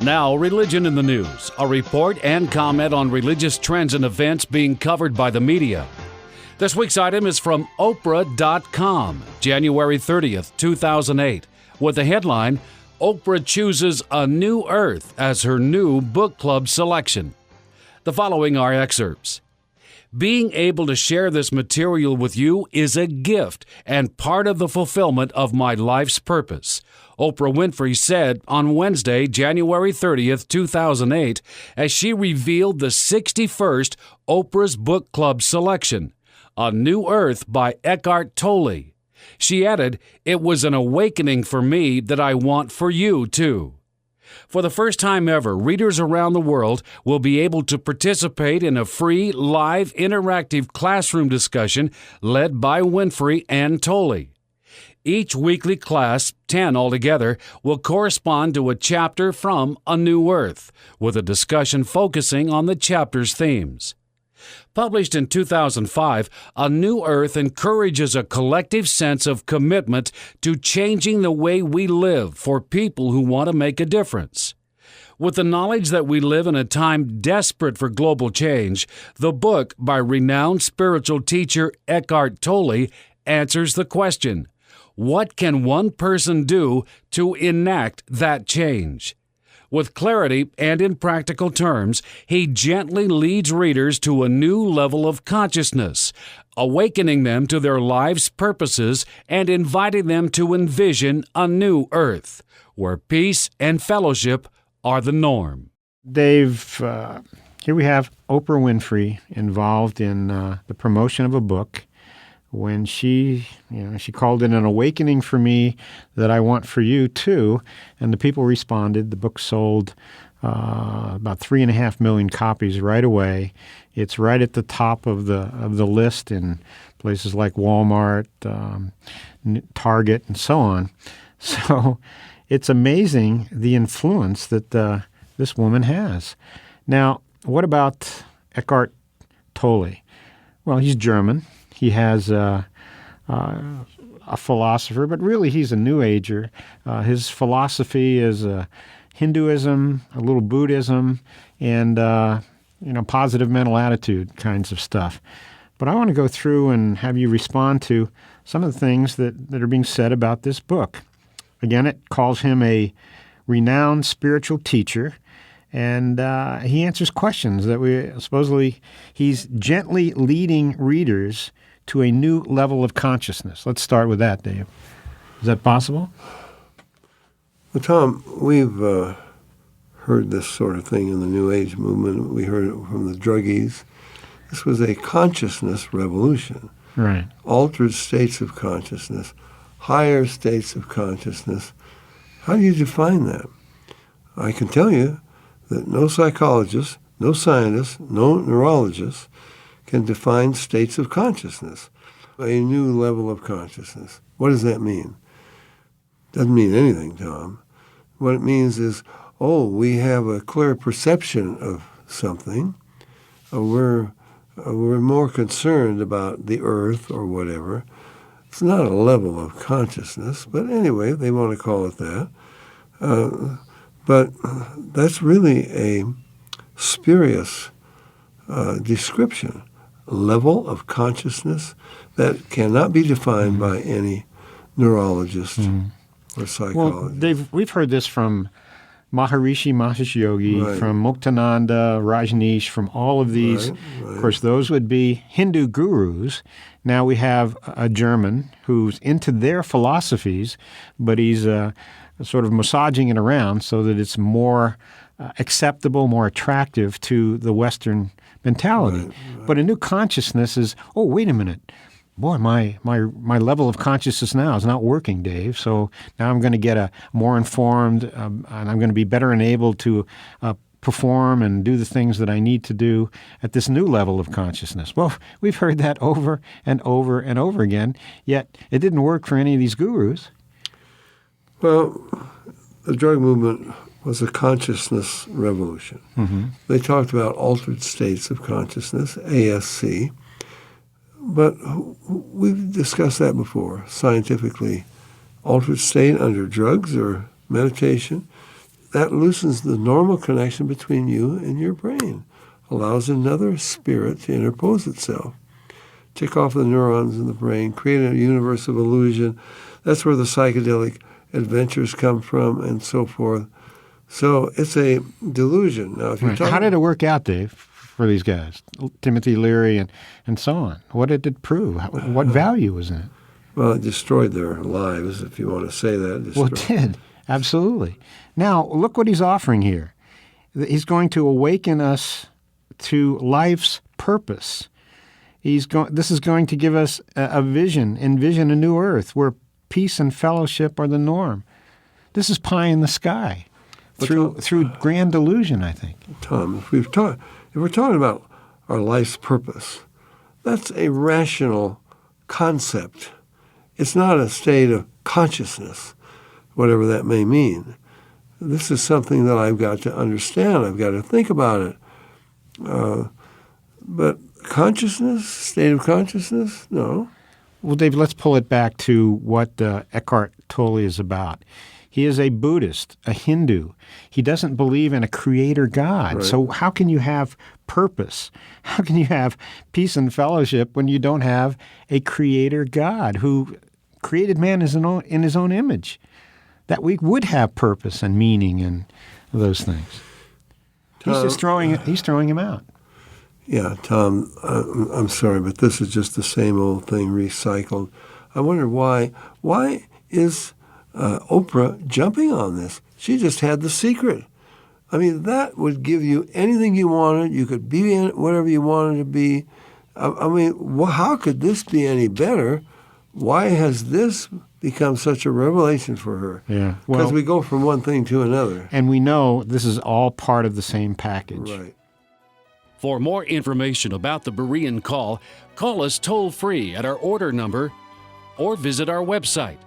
Now, Religion in the News, a report and comment on religious trends and events being covered by the media. This week's item is from Oprah.com, January 30th, 2008, with the headline, Oprah chooses a new earth as her new book club selection. The following are excerpts. Being able to share this material with you is a gift and part of the fulfillment of my life's purpose, Oprah Winfrey said on Wednesday, January 30th, 2008, as she revealed the 61st Oprah's Book Club selection, A New Earth by Eckhart Tolle. She added, "It was an awakening for me that I want for you, too." For the first time ever, readers around the world will be able to participate in a free, live, interactive classroom discussion led by Winfrey and Tolle. Each weekly class, 10 altogether, will correspond to a chapter from A New Earth, with a discussion focusing on the chapter's themes. Published in 2005, A New Earth encourages a collective sense of commitment to changing the way we live for people who want to make a difference. With the knowledge that we live in a time desperate for global change, the book by renowned spiritual teacher Eckhart Tolle answers the question, what can one person do to enact that change? With clarity and in practical terms, he gently leads readers to a new level of consciousness, awakening them to their life's purposes and inviting them to envision a new earth, where peace and fellowship are the norm. Dave, here we have Oprah Winfrey involved in the promotion of a book. When she called it an awakening for me that I want for you too, and the people responded. The book sold about 3.5 million copies right away. It's right at the top of the list in places like Walmart, Target, and so on. So it's amazing the influence that this woman has. Now, what about Eckhart Tolle? Well, he's German. He has a philosopher, but really he's a New Ager. His philosophy is Hinduism, a little Buddhism, and positive mental attitude kinds of stuff. But I want to go through and have you respond to some of the things that are being said about this book. Again, it calls him a renowned spiritual teacher. And he answers questions that he's gently leading readers to a new level of consciousness. Let's start with that, Dave. Is that possible? Well, Tom, we've heard this sort of thing in the New Age movement. We heard it from the druggies. This was a consciousness revolution. Right. Altered states of consciousness, higher states of consciousness. How do you define that? I can tell you that no psychologist, no scientist, no neurologist can define states of consciousness, a new level of consciousness. What does that mean? Doesn't mean anything, Tom. What it means is, we have a clear perception of something. We're more concerned about the earth or whatever. It's not a level of consciousness, but anyway, they want to call it that. But that's really a spurious description, level of consciousness that cannot be defined by any neurologist or psychologist. Well, Dave, we've heard this from Maharishi Mahesh Yogi, Right. from Muktananda, Rajneesh, from all of these. Right. Of course, those would be Hindu gurus. Now we have a German who's into their philosophies, but he's sort of massaging it around so that it's more acceptable, more attractive to the Western mentality. Right. But a new consciousness is, wait a minute. Boy, my level of consciousness now is not working, Dave. So now I'm going to get a more informed, and I'm going to be better enabled to perform and do the things that I need to do at this new level of consciousness. Well, we've heard that over and over and over again, yet it didn't work for any of these gurus. Well, the drug movement was a consciousness revolution. Mm-hmm. They talked about altered states of consciousness, ASC, but we've discussed that before, scientifically. Altered state under drugs or meditation, that loosens the normal connection between you and your brain, allows another spirit to interpose itself, tick off the neurons in the brain, create a universe of illusion. That's where the psychedelic adventures come from and so forth. So it's a delusion. Now, if you're talking, how did it work out, Dave, for these guys, Timothy Leary and so on? What did it prove? What value was in it? Well, it destroyed their lives, if you want to say that. Well, it did. Absolutely. Now, look what he's offering here. He's going to awaken us to life's purpose. This is going to give us a vision, envision a new earth where peace and fellowship are the norm. This is pie in the sky through grand delusion, I think. Tom, if we're talking about our life's purpose, that's a rational concept. It's not a state of consciousness, whatever that may mean. This is something that I've got to understand. I've got to think about it. But consciousness, state of consciousness, no. Well, Dave, let's pull it back to what Eckhart Tolle is about. He is a Buddhist, a Hindu. He doesn't believe in a creator God. Right. So how can you have purpose? How can you have peace and fellowship when you don't have a creator God who created man in his own image? That we would have purpose and meaning and those things. He's throwing him out. Yeah, Tom, I'm sorry, but this is just the same old thing recycled. I wonder why is Oprah jumping on this? She just had the secret. I mean, that would give you anything you wanted. You could be in whatever you wanted to be. I mean, how could this be any better? Why has this become such a revelation for her? Yeah, because we go from one thing to another. And we know this is all part of the same package. Right. For more information about the Berean call us toll-free at our order number or visit our website